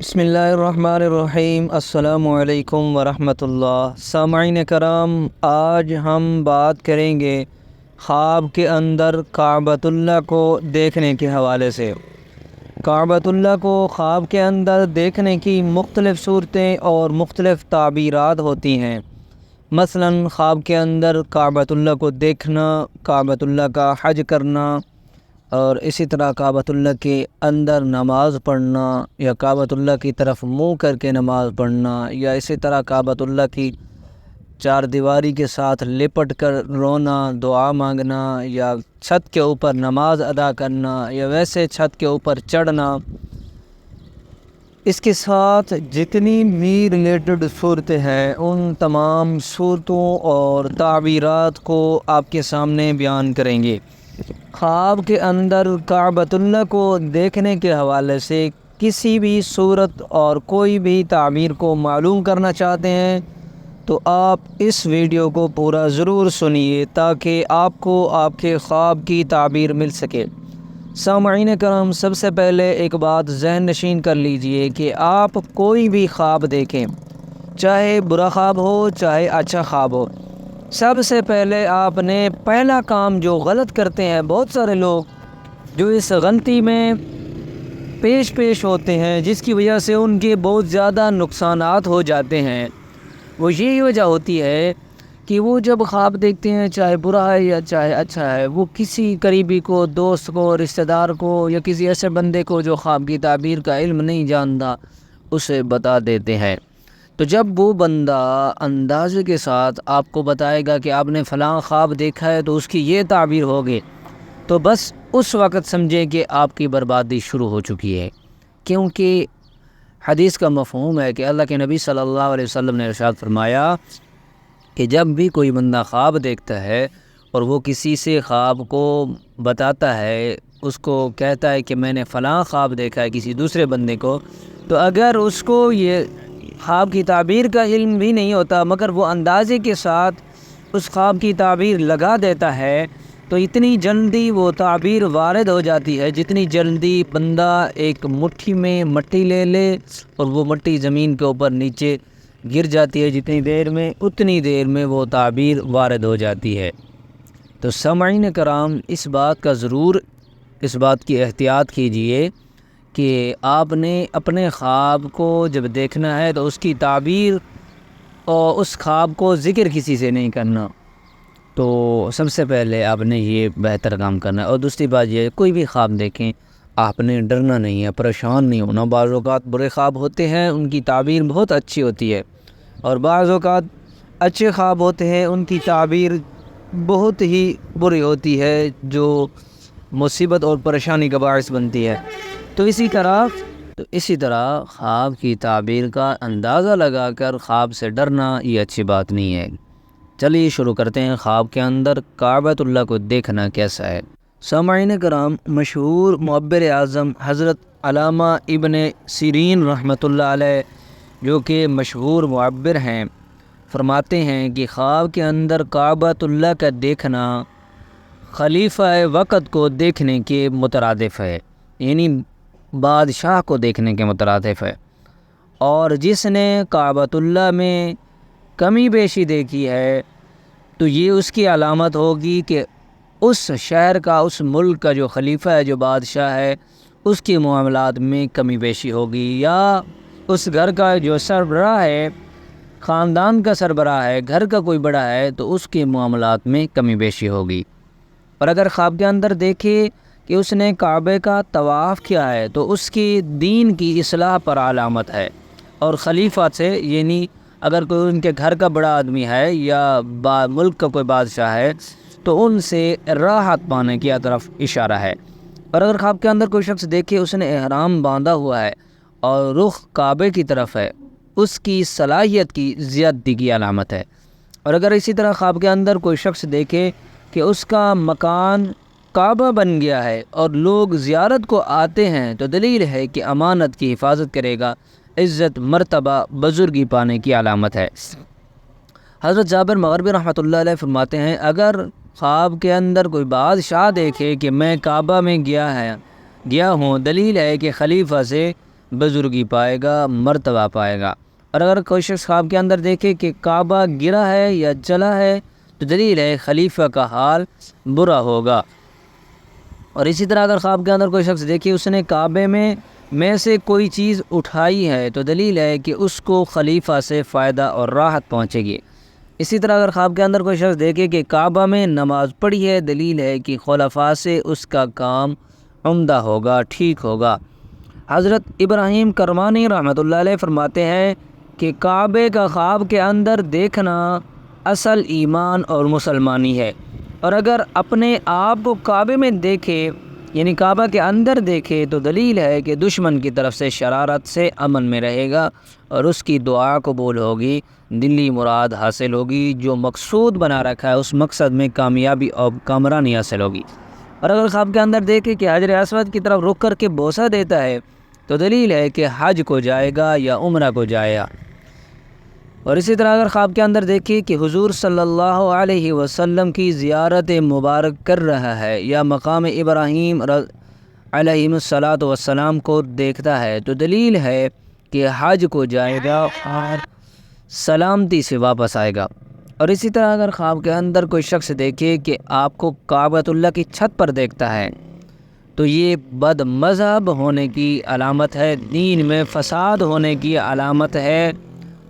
بسم اللہ الرحمن الرحیم۔ السلام علیکم ورحمۃ اللہ۔ سامعین کرام، آج ہم بات کریں گے خواب کے اندر کعبۃ اللہ کو دیکھنے کے حوالے سے۔ کعبۃ اللہ کو خواب کے اندر دیکھنے کی مختلف صورتیں اور مختلف تعبیرات ہوتی ہیں۔ مثلاً خواب کے اندر کعبۃ اللہ کو دیکھنا، کعبۃ اللہ کا حج کرنا، اور اسی طرح کعبۃ اللہ کے اندر نماز پڑھنا، یا کعبۃ اللہ کی طرف منہ کر کے نماز پڑھنا، یا اسی طرح کعبۃ اللہ کی چار دیواری کے ساتھ لپٹ کر رونا، دعا مانگنا، یا چھت کے اوپر نماز ادا کرنا، یا ویسے چھت کے اوپر چڑھنا۔ اس کے ساتھ جتنی بھی ریلیٹڈ صورتیں ہیں ان تمام صورتوں اور تعبیرات کو آپ کے سامنے بیان کریں گے۔ خواب کے اندر کعبۃ اللہ کو دیکھنے کے حوالے سے کسی بھی صورت اور کوئی بھی تعبیر کو معلوم کرنا چاہتے ہیں تو آپ اس ویڈیو کو پورا ضرور سنیے تاکہ آپ کو آپ کے خواب کی تعبیر مل سکے۔ سامعین کرام، سب سے پہلے ایک بات ذہن نشین کر لیجئے کہ آپ کوئی بھی خواب دیکھیں، چاہے برا خواب ہو چاہے اچھا خواب ہو، سب سے پہلے آپ نے پہلا کام جو غلط کرتے ہیں بہت سارے لوگ، جو اس غلطی میں پیش ہوتے ہیں جس کی وجہ سے ان کے بہت زیادہ نقصانات ہو جاتے ہیں، وہ یہی وجہ ہوتی ہے کہ وہ جب خواب دیکھتے ہیں، چاہے برا ہے یا چاہے اچھا ہے، وہ کسی قریبی کو، دوست کو، رشتہ دار کو، یا کسی ایسے بندے کو جو خواب کی تعبیر کا علم نہیں جانتا اسے بتا دیتے ہیں۔ تو جب وہ بندہ اندازے کے ساتھ آپ کو بتائے گا کہ آپ نے فلاں خواب دیکھا ہے تو اس کی یہ تعبیر ہوگی، تو بس اس وقت سمجھیں کہ آپ کی بربادی شروع ہو چکی ہے، کیونکہ حدیث کا مفہوم ہے کہ اللہ کے نبی صلی اللہ علیہ وسلم نے ارشاد فرمایا کہ جب بھی کوئی بندہ خواب دیکھتا ہے اور وہ کسی سے خواب کو بتاتا ہے، اس کو کہتا ہے کہ میں نے فلاں خواب دیکھا ہے کسی دوسرے بندے کو، تو اگر اس کو یہ خواب کی تعبیر کا علم بھی نہیں ہوتا مگر وہ اندازے کے ساتھ اس خواب کی تعبیر لگا دیتا ہے، تو اتنی جلدی وہ تعبیر وارد ہو جاتی ہے جتنی جلدی بندہ ایک مٹھی میں مٹی لے لے اور وہ مٹی زمین کے اوپر نیچے گر جاتی ہے، جتنی دیر میں اتنی دیر میں وہ تعبیر وارد ہو جاتی ہے۔ تو سامعین کرام، اس بات کی احتیاط کیجئے کہ آپ نے اپنے خواب کو جب دیکھنا ہے تو اس کی تعبیر اور اس خواب کو ذکر کسی سے نہیں کرنا۔ تو سب سے پہلے آپ نے یہ بہتر کام کرنا ہے۔ اور دوسری بات یہ ہے، کوئی بھی خواب دیکھیں آپ نے ڈرنا نہیں ہے، پریشان نہیں ہونا۔ بعض اوقات برے خواب ہوتے ہیں، ان کی تعبیر بہت اچھی ہوتی ہے، اور بعض اوقات اچھے خواب ہوتے ہیں، ان کی تعبیر بہت ہی بری ہوتی ہے جو مصیبت اور پریشانی کا باعث بنتی ہے۔ تو اسی طرح خواب کی تعبیر کا اندازہ لگا کر خواب سے ڈرنا یہ اچھی بات نہیں ہے۔ چلیے شروع کرتے ہیں۔ خواب کے اندر کعبۃ اللہ کو دیکھنا کیسا ہے؟ سامعین کرام، مشہور معبر اعظم حضرت علامہ ابن سیرین رحمۃ اللہ علیہ، جو کہ مشہور معبر ہیں، فرماتے ہیں کہ خواب کے اندر کعبۃ اللہ کا دیکھنا خلیفہ وقت کو دیکھنے کے مترادف ہے، یعنی بادشاہ کو دیکھنے کے مترادف ہے، اور جس نے کعبۃ اللہ میں کمی بیشی دیکھی ہے تو یہ اس کی علامت ہوگی کہ اس شہر کا، اس ملک کا جو خلیفہ ہے، جو بادشاہ ہے، اس کے معاملات میں کمی بیشی ہوگی، یا اس گھر کا جو سربراہ ہے، خاندان کا سربراہ ہے، گھر کا کوئی بڑا ہے، تو اس کے معاملات میں کمی بیشی ہوگی۔ اور اگر خواب کے اندر دیکھے کہ اس نے کعبے کا طواف کیا ہے تو اس کی دین کی اصلاح پر علامت ہے، اور خلیفہ سے یعنی اگر کوئی ان کے گھر کا بڑا آدمی ہے یا ملک کا کوئی بادشاہ ہے تو ان سے راحت پانے کی طرف اشارہ ہے۔ اور اگر خواب کے اندر کوئی شخص دیکھے اس نے احرام باندھا ہوا ہے اور رخ کعبے کی طرف ہے، اس کی صلاحیت کی زیادتی کی علامت ہے۔ اور اگر اسی طرح خواب کے اندر کوئی شخص دیکھے کہ اس کا مکان کعبہ بن گیا ہے اور لوگ زیارت کو آتے ہیں، تو دلیل ہے کہ امانت کی حفاظت کرے گا، عزت، مرتبہ، بزرگی پانے کی علامت ہے۔ حضرت جابر مغربی رحمۃ اللہ علیہ فرماتے ہیں، اگر خواب کے اندر کوئی بادشاہ دیکھے کہ میں کعبہ میں گیا ہوں، دلیل ہے کہ خلیفہ سے بزرگی پائے گا، مرتبہ پائے گا۔ اور اگر کوئی شخص خواب کے اندر دیکھے کہ کعبہ گرا ہے یا جلا ہے تو دلیل ہے خلیفہ کا حال برا ہوگا۔ اور اسی طرح اگر خواب کے اندر کوئی شخص دیکھے اس نے کعبے میں سے کوئی چیز اٹھائی ہے تو دلیل ہے کہ اس کو خلیفہ سے فائدہ اور راحت پہنچے گی۔ اسی طرح اگر خواب کے اندر کوئی شخص دیکھے کہ کعبہ میں نماز پڑھی ہے، دلیل ہے کہ خلفاء سے اس کا کام عمدہ ہوگا، ٹھیک ہوگا۔ حضرت ابراہیم کرمانی رحمۃ اللہ علیہ فرماتے ہیں کہ کعبے کا خواب کے اندر دیکھنا اصل ایمان اور مسلمانی ہے، اور اگر اپنے آپ کو کعبے میں دیکھے یعنی کعبہ کے اندر دیکھے تو دلیل ہے کہ دشمن کی طرف سے شرارت سے امن میں رہے گا اور اس کی دعا قبول ہوگی، دلی مراد حاصل ہوگی، جو مقصود بنا رکھا ہے اس مقصد میں کامیابی اور کامرانی حاصل ہوگی۔ اور اگر خواب کے اندر دیکھے کہ حجر اسود کی طرف رخ کر کے بوسہ دیتا ہے تو دلیل ہے کہ حج کو جائے گا یا عمرہ کو جائے گا۔ اور اسی طرح اگر خواب کے اندر دیکھے کہ حضور صلی اللہ علیہ وسلم کی زیارت مبارک کر رہا ہے یا مقام ابراہیم علیہ الصلاۃ والسلام کو دیکھتا ہے تو دلیل ہے کہ حج کو جائے گا اور سلامتی سے واپس آئے گا۔ اور اسی طرح اگر خواب کے اندر کوئی شخص دیکھے کہ آپ کو کعبۃ اللہ کی چھت پر دیکھتا ہے تو یہ بد مذہب ہونے کی علامت ہے، دین میں فساد ہونے کی علامت ہے،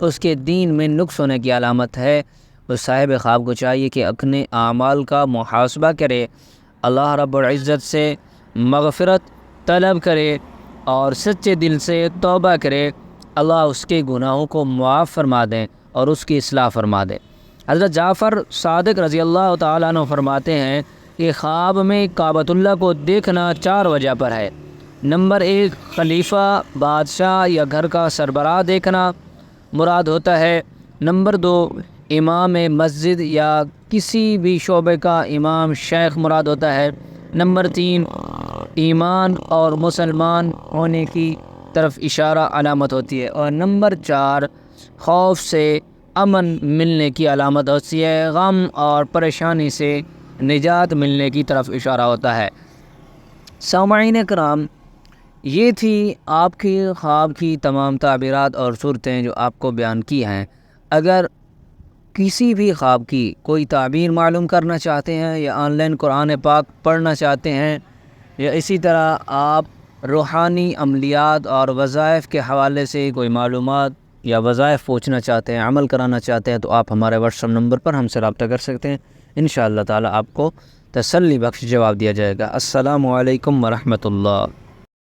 اس کے دین میں نقص ہونے کی علامت ہے۔ اس صاحب خواب کو چاہیے کہ اپنے اعمال کا محاسبہ کرے، اللہ رب العزت سے مغفرت طلب کرے اور سچے دل سے توبہ کرے، اللہ اس کے گناہوں کو معاف فرما دیں اور اس کی اصلاح فرما دے۔ حضرت جعفر صادق رضی اللہ تعالیٰ عنہ فرماتے ہیں کہ خواب میں کعبۃ اللہ کو دیکھنا 4 وجہ پر ہے۔ نمبر 1 خلیفہ، بادشاہ یا گھر کا سربراہ دیکھنا مراد ہوتا ہے۔ نمبر 2 امام مسجد یا کسی بھی شعبے کا امام شیخ مراد ہوتا ہے۔ نمبر 3 ایمان اور مسلمان ہونے کی طرف اشارہ علامت ہوتی ہے۔ اور نمبر 4 خوف سے امن ملنے کی علامت ہوتی ہے، غم اور پریشانی سے نجات ملنے کی طرف اشارہ ہوتا ہے۔ سامعین کرام، یہ تھی آپ کی خواب کی تمام تعبیرات اور صورتیں جو آپ کو بیان کی ہیں۔ اگر کسی بھی خواب کی کوئی تعبیر معلوم کرنا چاہتے ہیں یا آن لائن قرآن پاک پڑھنا چاہتے ہیں یا اسی طرح آپ روحانی عملیات اور وظائف کے حوالے سے کوئی معلومات یا وظائف پوچھنا چاہتے ہیں، عمل کرانا چاہتے ہیں، تو آپ ہمارے واٹس ایپ نمبر پر ہم سے رابطہ کر سکتے ہیں۔ انشاءاللہ تعالی آپ کو تسلی بخش جواب دیا جائے گا۔ السلام علیکم ورحمۃ اللہ۔